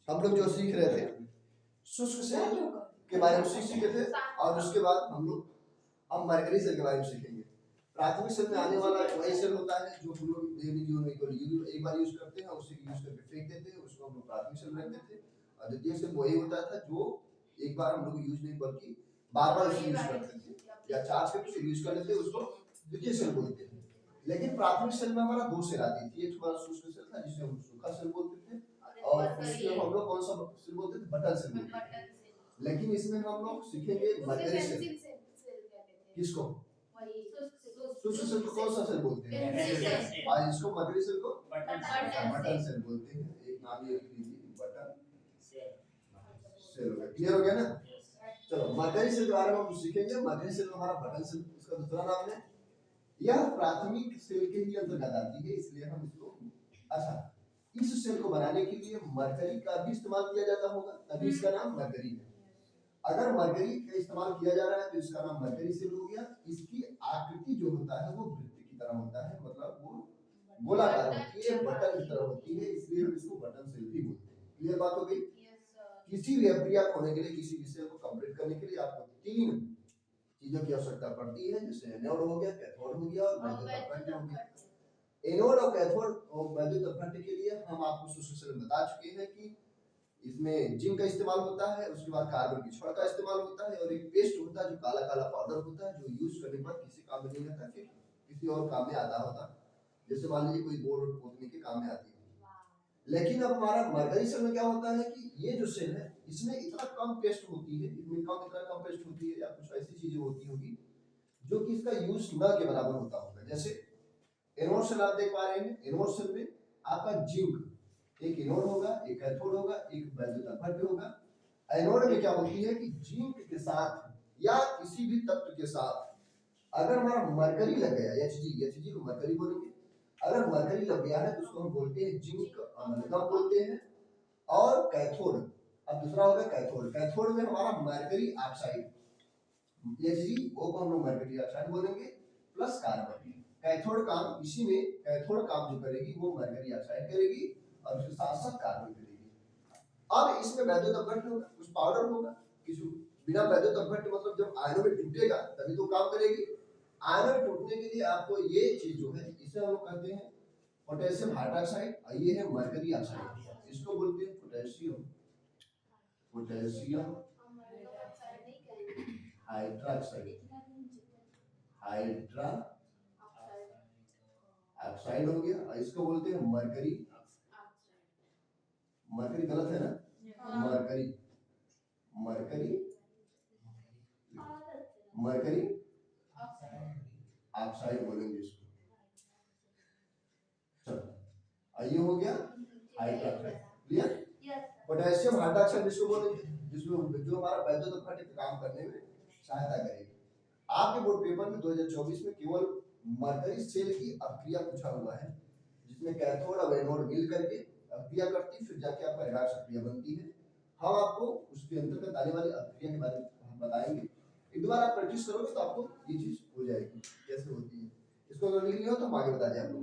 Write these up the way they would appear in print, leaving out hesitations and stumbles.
हम लोग जो सीख रहे थे शुष्क सेल के बारे में सीख चुके थे, और उसके बाद हम लोग अब मरकरी सेल के बारे में सीखेंगे। प्राथमिक सेल में आने वाला वही सेल होता है जो हम लोग दैनिक जीवन में एक बार यूज करते हैं, उसे यूज करके फेंक देते हैं, उसको हम लोग प्राथमिक सेल में रख देते हैं। और द्वितीय सेल वही होता था जो एक बार हम लोग यूज नहीं बल्कि बार बार उसे यूज करते थे, या चार्ज करके उसे यूज कर लेते हैं, उसको द्वितीय सेल बोलते हैं। लेकिन प्राथमिक सेल में हमारा दो सेल आती थी, एक हमारा शुष्क सेल था जिसे हम सूखा सेल बोलते थे, और उसके हम लोग कौन सा सेल बोलते थे, बटन सेल बोलते थे। लेकिन इसमें हम लोग सीखेंगे मरकरी सेल। किसको? शुष्क सेल को कौन सा सेल बोलते हैं? और इसको मरकरी सेल को बटन सेल बोलते हैं। एक नाम ये लिख लीजिए, बटन सेल हो गया। क्लियर हो गया ना? चलो मरकरी सेल के बारे में हम सीखेंगे। मरकरी सेल हमारा बटन सेल इसका दूसरा नाम है। यह प्राथमिक सेल के ही अंतर्गत आती है, इसलिए हम इसको अच्छा इस सेल को बनाने के लिए मरकरी का भी इस्तेमाल किया जाता होगा, तभी इसका नाम मरकरी है। अगर मरकरी का इस्तेमाल किया जा रहा है तो इसका नाम मरकरी सेल हो गया। इसकी आकृति जो होता है वो वृत्त की तरह होता है, मतलब वो गोलाकार होती है, बटन की तरह होती है, इसलिए हम इसको बटन सेल भी बोलते हैं। क्लियर बात हो गई? किसी भी अभिक्रिया को होने के लिए, किसी भी सेल को कंप्लीट करने के लिए आपको तीन चीजों की आवश्यकता पड़ती है, जैसे एनोड हो गया, कैथोड हो गया और वैद्युत अपघट्य हो गया। एनोड और कैथोड और वैद्युत अपघट्य के लिए हम आपको शुष्क सेल बता चुके हैं कि इसमें जिंक का इस्तेमाल होता है, उसके बाद कार्बन की छड़ का इस्तेमाल होता है, और एक पेस्ट होता है जो काला काला पाउडर होता है, जो यूज करने पर किसी काम में नहीं आता, फिर किसी और काम में आता होता, जैसे मान लीजिए कोई बोर्ड पोतने के काम में आती है। लेकिन अब हमारा मरकरी सेल में क्या होता है कि ये जो सेल है इसमें इतना कम पेस्ट होती है, इसमें इतना कम पेस्ट होती है, या कुछ ऐसी चीजें होती होगी जो कि इसका यूज न के बराबर होता होगा। जैसे एनोड सेल आप देख पा रहे हैं, एनोड सेल में आपका जिंक, एक एनोड होगा, एक कैथोड होगा, एक वैद्युत अपघट्य होगा। एनोड में क्या होती है कि जिंक के साथ या किसी भी तत्व के साथ अगर हमारा मरकरी लग गया, Hg को मरकरी बोलेंगे, अगर मरकरी लग गया है तो उसको हम बोलते हैं जिंक अमलगम बोलते हैं। और कैथोड, अब दूसरा होगा कैथोड। कैथोड में हमारा मरकरी ऑक्साइड Hg को हम लोग मरकरी ऑक्साइड बोलेंगे प्लस कार्बन। कैथोड काम इसी में, कैथोड काम जो करेगी वो मरकरी ऑक्साइड करेगी और उसके साथ साथ कार्बन करेगी। अब इसमें वैद्युत अपघट्य होगा, कुछ पाउडर होगा, किसी बिना वैद्युत अपघट्य मतलब जब आयनों में टूटेगा तभी तो काम करेगी। आयनों में टूटने के लिए आपको ये चीज जो है इसे हम लोग कहते हैं पोटेशियम हाइड्रोक्साइड, और ये है मरकरी ऑक्साइड, इसको बोलते हैं पोटेशियम हाइड्रोक्साइड। हाइड्रा ऑक्साइड हो गया, और इसको बोलते हैं मरकरी। मरकरी गलत है ना? मरकरी मरकरी मरकरी ऑक्साइड बोलेंगे इसको। चलो ये हो गया हाइड्रोक्साइड। क्लियर? पोटेशियम हाइड्रोक्साइड जिसको बोलेंगे, जिसमें जो हमारा वैद्युत अपघट्य काम करने में सहायता करेगी। आपके बोर्ड पेपर में 2024 में केवल मरकरी सेल की अभिक्रिया पूछा हुआ है, जिसमें कैथोड और एनोड मिल करके अभिक्रिया करती, फिर जाके आपका एडाक्स अभिक्रिया बनती है। हम आपको उसके अंतर्गत आने वाली अभिक्रिया के बारे में बताएंगे। एक बार आप प्रैक्टिस करोगे तो आपको ये चीज हो जाएगी कैसे होती है। इसको अगर लिख लिया तो हम आगे बता दें आपको।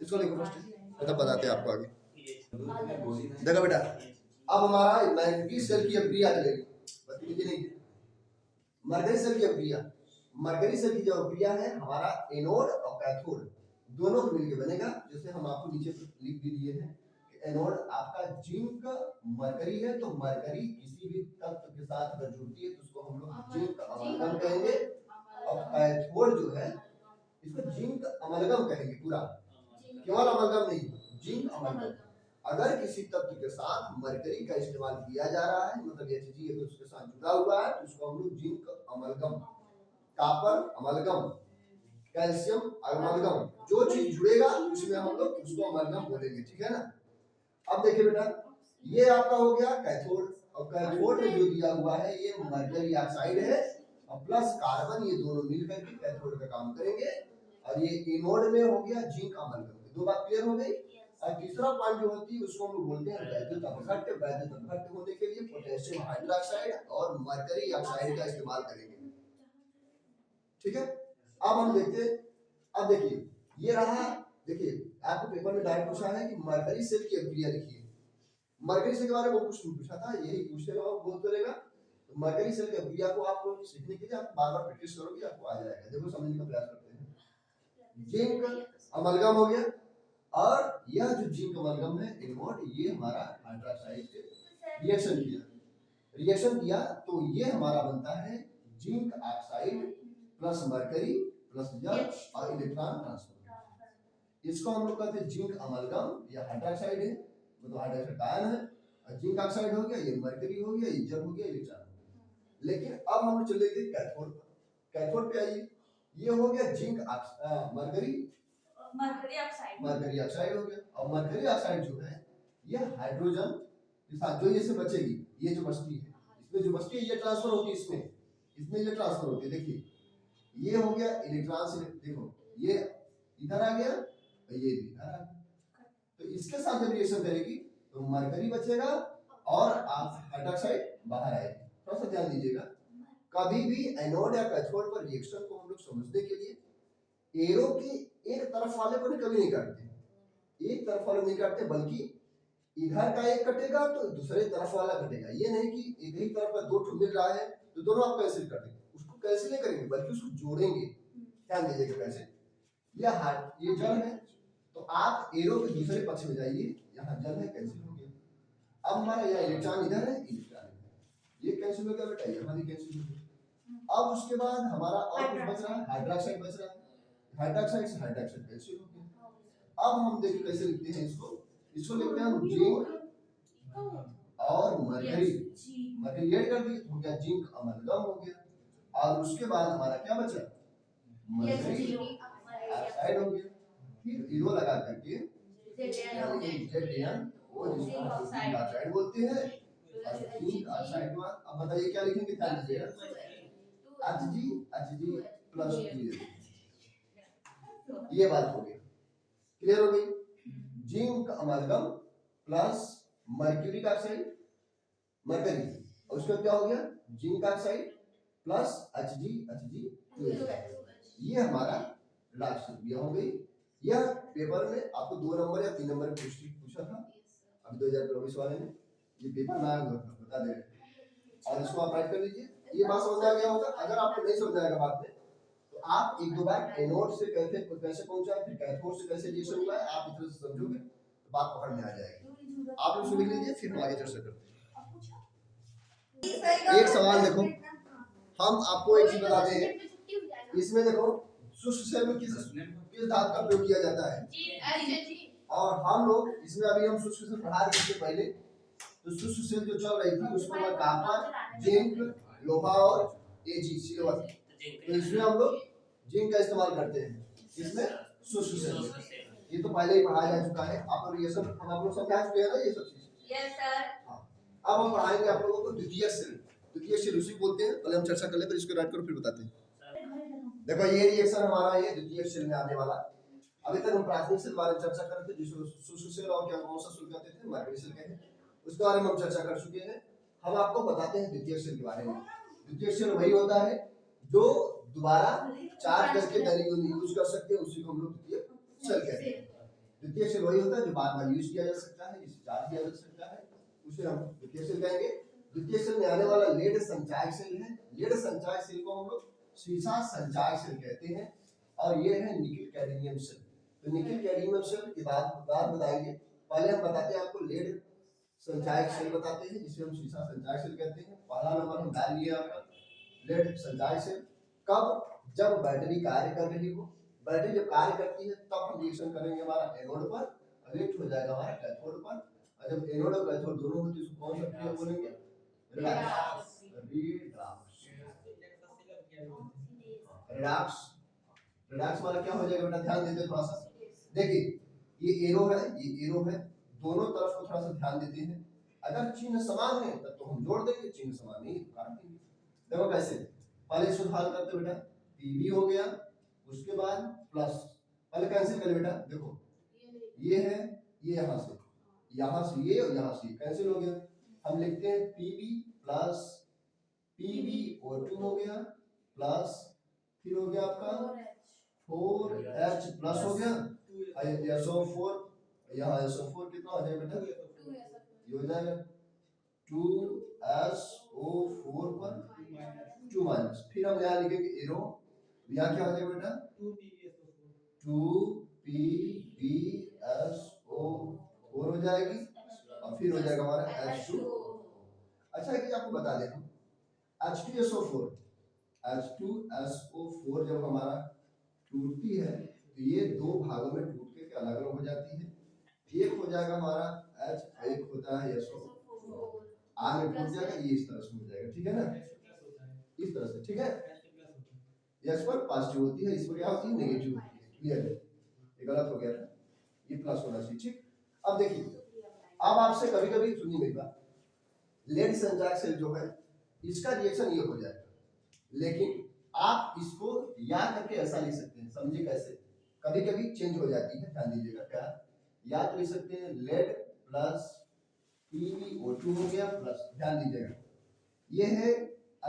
इसको लिखो फर्स्ट, तब बताते हैं आपको आगे। देखो बेटा, अब हमारा मरकरी सेल की अभिक्रिया चलेगी, बताइए नहीं मरकरी सेल की अभिक्रिया। मरकरी सेल की जो अभिक्रिया है हमारा एनोड और कैथोड दोनों को मिलकर बनेगा, जैसे हम आपको नीचे लिख भी दिए हैं कि एनोड आपका जिंक मरकरी है, तो मरकरी किसी भी तत्व के साथ अगर जुड़ती है तो उसको हम लोग जिंक अमलगम कहेंगे, और कैथोड जो है इसको जिंक अमलगम कहेंगे पूरा, केवल अमलगम नहीं, जिंक अमलगम। अगर किसी तत्व के साथ मरकरी का इस्तेमाल किया जा रहा है, मतलब Hg अगर उसके साथ जुड़ा हुआ है तो उसको हम लोग zinc amalgam, copper amalgam, calcium amalgam, जो चीज जुड़ेगा उसमें हम लोग उसको अमलगम बोलेंगे। ठीक है ना? अब देखिए बेटा, ये आपका हो गया कैथोड, और कैथोड में जो दिया हुआ है ये मरकरी ऑक्साइड है और प्लस कार्बन, ये दोनों मिलकर के कैथोड का काम करेंगे। और ये एनोड में हो गया जिंक अमलगम। दो बात क्लियर हो गई। और तीसरा पॉइंट जो होती है उसको हम लोग बोलते हैं वैद्युत अपघट्य। वैद्युत अपघट्य होने के लिए पोटेशियम हाइड्रोक्साइड और मरकरी ऑक्साइड का इस्तेमाल करेंगे। ठीक है? अब हम देखते हैं, अब देखिए ये रहा, देखिए आपको पेपर में डायरेक्ट पूछा है कि मरकरी सेल की अभिक्रिया लिखिए। मरकरी सेल के बारे में कुछ पूछा था, यही पूछते रहो, गोल करेगा। तो मरकरी सेल की क्रिया को आपको सीखने के लिए आप बार-बार प्रैक्टिस करोगे, आपको आ जाएगा। देखो समझने का प्रयास करते हैं। जिंक अमलगम हो गया, और यह जो जिंक अमलगम है इनवॉट, ये हमारा हाइड्रोक्साइड से रिएक्शन किया तो ये हमारा बनता है zinc oxide plus mercury plus जल और इलेक्ट्रॉन ट्रांसफर। इसको हम लोग कहते हैं जिंक अमलगम, या हाइड्रोक्साइड है, मतलब हाइड्रोक्साइड आयन है, और जिंक ऑक्साइड हो गया, ये मरकरी हो गया, ये जल हो गया, इलेक्ट्रॉन हो गया। लेकिन अब हम चले गए कैथोड पर। कैथोड पे आइए, ये हो गया जिंक मरकरी ऑक्साइड हो गया। और मरकरी ऑक्साइड जो है ये हाइड्रोजन के साथ जो ये से बचेगी, ये जो बचती है, इसमें जो बचती है ये ट्रांसफर होती है, इसमें ये ट्रांसफर होती है। देखिए ये हो गया इलेक्ट्रॉन से, देखो ये इधर आ गया, ये भी इधर आ गया। तो इसके साथ जब रिएक्शन करेगी तो मरकरी बचेगा और हाइड्रोक्साइड बाहर आएगी। थोड़ा सा ध्यान दीजिएगा, कभी भी एनोड या कैथोड पर रिएक्शन को हम लोग समझने के लिए एरो के एक तरफ वाले को कभी नहीं काटते, एक तरफ वाले नहीं काटते, बल्कि इधर का एक कटेगा तो दूसरे तरफ वाला कटेगा। ये नहीं कि एक ही तरफ का दो ठो मिल रहा है तो दोनों आप कैंसिल कर देंगे, उसको कैंसिल नहीं करेंगे बल्कि उसको जोड़ेंगे। ध्यान दीजिएगा कैसे, ये जल है तो आप एरो के दूसरे पक्ष में जाइए, यहाँ जल है, कैंसिल हो गया। अब हमारा यहाँ इलेक्ट्रॉन इधर है, इलेक्ट्रॉन इधर, ये कैंसिल हो गया बेटा, यहाँ भी कैंसिल हो गया। अब उसके बाद हमारा और कुछ बच रहा है, हाइड्रोक्साइड बच रहा है, हाइड्रोक्साइड से हाइड्रोक्साइड कैंसिल हो गया। अब हम देखिए कैसे लिखते हैं इसको लिखते हैं हम जिंक और मरकरी ऐड कर दिए, हो गया जिंक अमलगम हो गया। और उसके बाद हमारा क्या बचा, मरकरी ऑक्साइड हो गया। फिर इरो लगा करके ZnO जिसको ऑक्साइड बोलते हैं, और जिंक ऑक्साइड के बाद अब बताइए क्या लिखेंगे, ध्यान दीजिएगा, Hg प्लस ये बात हो गई, क्लियर हो गई। Zinc amalgam plus mercuric oxide, mercury, और उसका क्या हो गया जिंक ऑक्साइड प्लस Hg, ये हमारा लास्ट क्रिया हो गई। यह पेपर में आपको 2 नंबर या 3 नंबर पूछा था, अभी 2024 वाले ने ये पेपर में आया हुआ था, बता दे रहे, और इसको आप राइट कर लीजिए। ये बात समझ आ गया होगा। अगर आपको नहीं समझ आएगा बात में तो आप एक दो बार एनोड से कैसे पहुंचा है, फिर कैथोड से कैसे रिएक्शन हुआ है, आप इस तरह से समझोगे तो बात पकड़ में आ जाएगी। आप इसको लिख लीजिए, फिर हम आगे चर्चा करते हैं। एक सवाल देखो, हम आपको एक चीज बताते हैं, इसमें देखो शुष्क सेल में किस धातु का प्रयोग किया जाता है, और हम लोग इसमें अभी हम शुष्क सेल पढ़ा रहे थे पहले, तो शुष्क सेल जो चल रही थी उसमें कॉपर, जिंक, लोहा और Ag सिल्वर, तो इसमें हम लोग जिंक का इस्तेमाल करते हैं, इसमें शुष्क सेल। ये तो पहले ही पढ़ाया जा चुका है, आप लोग ये सब हम आप लोग समझा चुके हैं ना ये सब चीज। Yes sir. अब हम पढ़ाएंगे आप लोगों को द्वितीयक सेल उसी बोलते हैं। पहले हम चर्चा कर ले, फिर इसको राइट करो फिर बताते हैं। देखो ये रिएक्शन हमारा ये द्वितीयक सेल में आने वाला। अभी तक हम प्राथमिक सेल बारे में चर्चा कर रहे थे, जिसको शुष्क सेल और क्या कौन सा सेल कहते थे, मरकरी सेल कहते हैं, उसके बारे में हम चर्चा कर चुके हैं। हम आपको बताते हैं द्वितीयक सेल के बारे में। द्वितीयक सेल वही होता है जो दोबारा चार्ज करके यूज कर सकते हैं, उसी को हम लोग द्वितीयक सेल कहते हैं। द्वितीयक सेल वही होता है जो बार बार यूज किया जा सकता है, जिसे चार्ज किया जा सकता है, उसे हम द्वितीयक सेल कहेंगे। द्वितीयक सेल में आने वाला लेड संचायक सेल है। लेड संचायक सेल को हम लोग सीसा संचायक सेल कहते हैं, और ये है निकिल कैडमियम सेल। तो निकिल कैडमियम सेल के बाद बताएंगे, पहले हम बताते हैं आपको लेड संचायक सेल बताते हैं, जिसे हम सीसा संचायक सेल कहते हैं। पहला नंबर हम डाल लिए आपका लेड संचायक सेल। कब, जब बैटरी कार्य कर रही हो, बैटरी जब कार्य करती है तब हम रिएक्शन करेंगे हमारा एनोड पर, रिएक्ट हो जाएगा हमारा कैथोड पर, और जब एनोड और कैथोड दोनों होते हैं उसको कौन सा क्रिया बोलेंगे, रिडॉक्स। रिडॉक्स वाला क्या हो जाएगा बेटा, ध्यान देते थोड़ा सा। देखिए ये एरो है, ये एरो है, दोनों तरफ को थोड़ा सा ध्यान देते हैं। अगर चिन्ह समान है तब तो हम जोड़ देंगे, चिन्ह समान नहीं तो काट देंगे। देखो कैसे, पहले इसको हल करते बेटा, पीबी हो गया, उसके बाद प्लस, पहले कैंसिल करें बेटा, देखो ये है, ये यहाँ से ये और यहाँ से कैंसिल हो गया। हम लिखते हैं पीबी प्लस पीबी और 2 हो गया, प्लस फिर हो गया आपका 4H प्लस हो गया, SO4, यहाँ SO4 कितना हो जाएगा बेटा, ये हो जाएगा 2SO4 पर 2 माइनस, फिर हम यहाँ लिखेंगे एरो, यहाँ क्या हो जाएगा बेटा 2PbSO4 हो जाएगी और फिर हो जाएगा हमारा H2। अच्छा है कि आपको बता दें हम H2SO4 जब हमारा टूटती है तो ये दो भागों में टूट के अलग अलग हो जाती है। एक हो जाएगा हमारा H, एक होता है SO, आगे टूट जाएगा, ये इस तरह से हो जाएगा, ठीक है ना, इस तरह से, ठीक है। S पर पॉजिटिव होती है, इस पर क्या होती है नेगेटिव होती है, क्लियर है, ये गलत हो गया था, ये प्लस होना चाहिए, ठीक। अब देखिए, अब आपसे कभी कभी सुनिए मेरी बात, लेड संचायक सेल जो है इसका रिएक्शन ये हो जाएगा, लेकिन आप इसको याद करके ऐसा लिख सकते हैं, समझिए कैसे, कभी कभी चेंज हो जाती है, ध्यान दीजिएगा, क्या याद लिख सकते हैं, लेड प्लस PbO2 हो गया प्लस, ध्यान दीजिएगा ये है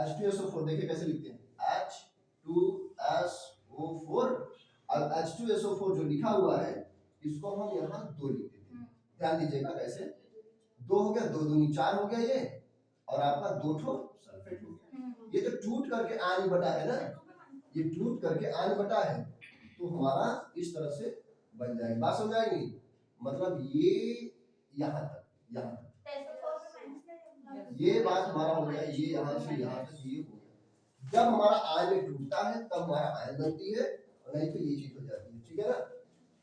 H2SO4, देखिए कैसे लिखते हैं H2SO4, और H2SO4 जो लिखा हुआ है इसको हम यहाँ 2 लिख देते हैं, ध्यान दीजिएगा कैसे, 2 हो गया, 2 दूनी 4 हो गया ये, और आपका 2 ठो सल्फेट हो गया, ये तो टूट करके आयन बटा है ना, ये टूट करके आयन बटा है, तो हमारा इस तरह से बन जाएगी, बात समझ आएगी, मतलब ये यहाँ तक ये बात हमारा हो गया, ये यहाँ से यहाँ तक ये हो गया। जब हमारा आयन टूटता है तब हमारा आयन बनती है, और नहीं तो ये चीज हो जाती है, ठीक है ना।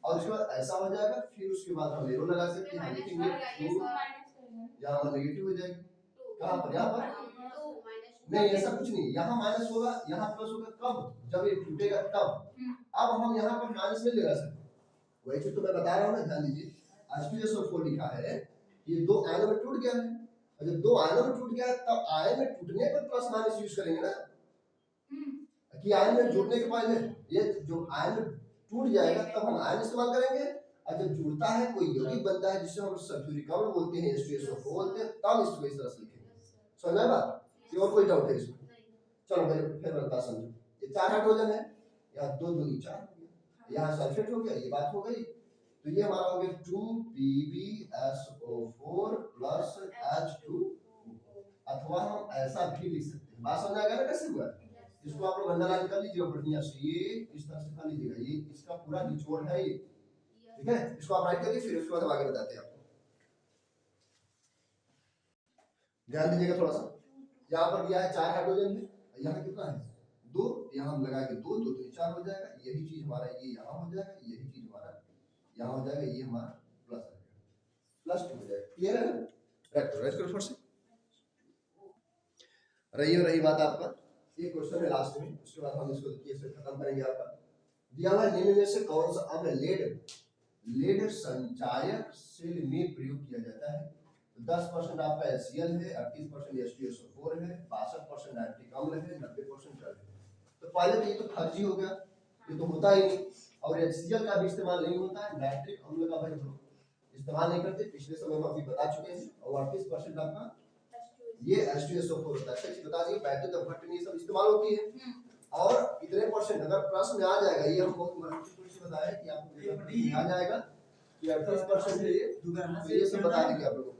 और उसके बाद ऐसा हो जाएगा, फिर उसके बाद हम एरो लगा सकते हैं, लिखेंगे यहाँ पर नेगेटिव हो जाएगी, कहाँ पर, यहाँ पर नहीं, ऐसा कुछ नहीं, यहाँ माइनस होगा, यहाँ प्लस होगा, कब, जब ये टूटेगा तब। अब हम यहाँ पर माइनस नहीं लगा सकते, वही चीज तो मैं बता रहा हूँ ना, ध्यान दीजिए H2SO4 लिखा है, ये 2 आयनों में टूट गया है, और जब 2 आयनों में टूट गया तब आयन में टूटने पर प्लस माइनस यूज करेंगे ना, कि आयन में जुड़ने के पहले ये जो आयन में टूट जाएगा तब हम आयन इस्तेमाल करेंगे, और जब जुड़ता है कोई यौगिक बनता है जिसे हम सल्फ्यूरिक अम्ल बोलते हैं, H2SO4 बोलते हैं, तब इसको इस तरह से लिखेंगे, समझ में बात, ये और कोई डाउट है इसमें, चलो मैं फिर बताता समझो, ये 4 हाइड्रोजन है, यहाँ 2 दूनी 4 हो गया, यहाँ सल्फेट हो गया, ये बात हो गई, तो ये हमारा हो गया 2PbSO4 प्लस H2, अथवा हम ऐसा भी लिख सकते हैं, बात समझ आ गया ना कैसे हुआ, इसको आप लोग अंडरलाइन कर लीजिएगा बढ़िया से, ये इस तरह से कर लीजिएगा, ये इसका पूरा निचोड़ है ये, ठीक है, इसको आप राइट करिए, फिर उसके बाद हम आगे बताते हैं आपको, ध्यान दीजिएगा थोड़ा सा, यहाँ पर दिया है 4 हाइड्रोजन है, यहाँ कितना है 2, यहाँ हम लगा के 2 2 तो 4 हो जाएगा, यही चीज हमारा ये यहाँ हो जाएगा, यही चीज हमारा यहाँ हो जाएगा, ये हमारा प्लस आ जाएगा, प्लस 2 हो जाएगा, क्लियर है ना, राइट करो फट से, रही बात आपका, ये क्वेश्चन है लास्ट में, उसके बाद हम इसको केस खत्म करेंगे। आपका दिया हुआ निम्न में से कौन सा अम्ल लेड संचायक सेल में प्रयोग किया जाता है, 10% आपका HCl है, 38% H2SO4 है, 62% नाइट्रिक अम्ल है, 90% जल है। तो पहले तो ये तो फर्जी हो गया, ये तो होता ही नहीं, और HCl का भी इस्तेमाल नहीं होता है, नाइट्रिक अम्ल का भाई इस्तेमाल नहीं करते, पिछले समय में अभी बता चुके हैं, और 38% आपका ये H2SO4 होता है, अच्छा बता दिए, बैटरी तो भट्ट में सब इस्तेमाल होती है, और इतने परसेंट अगर प्रश्न में आ जाएगा, ये हम बहुत महत्वपूर्ण चीज बताया कि आपको आ जाएगा कि 38% है ये, तो ये सब बता देंगे आप लोगों को।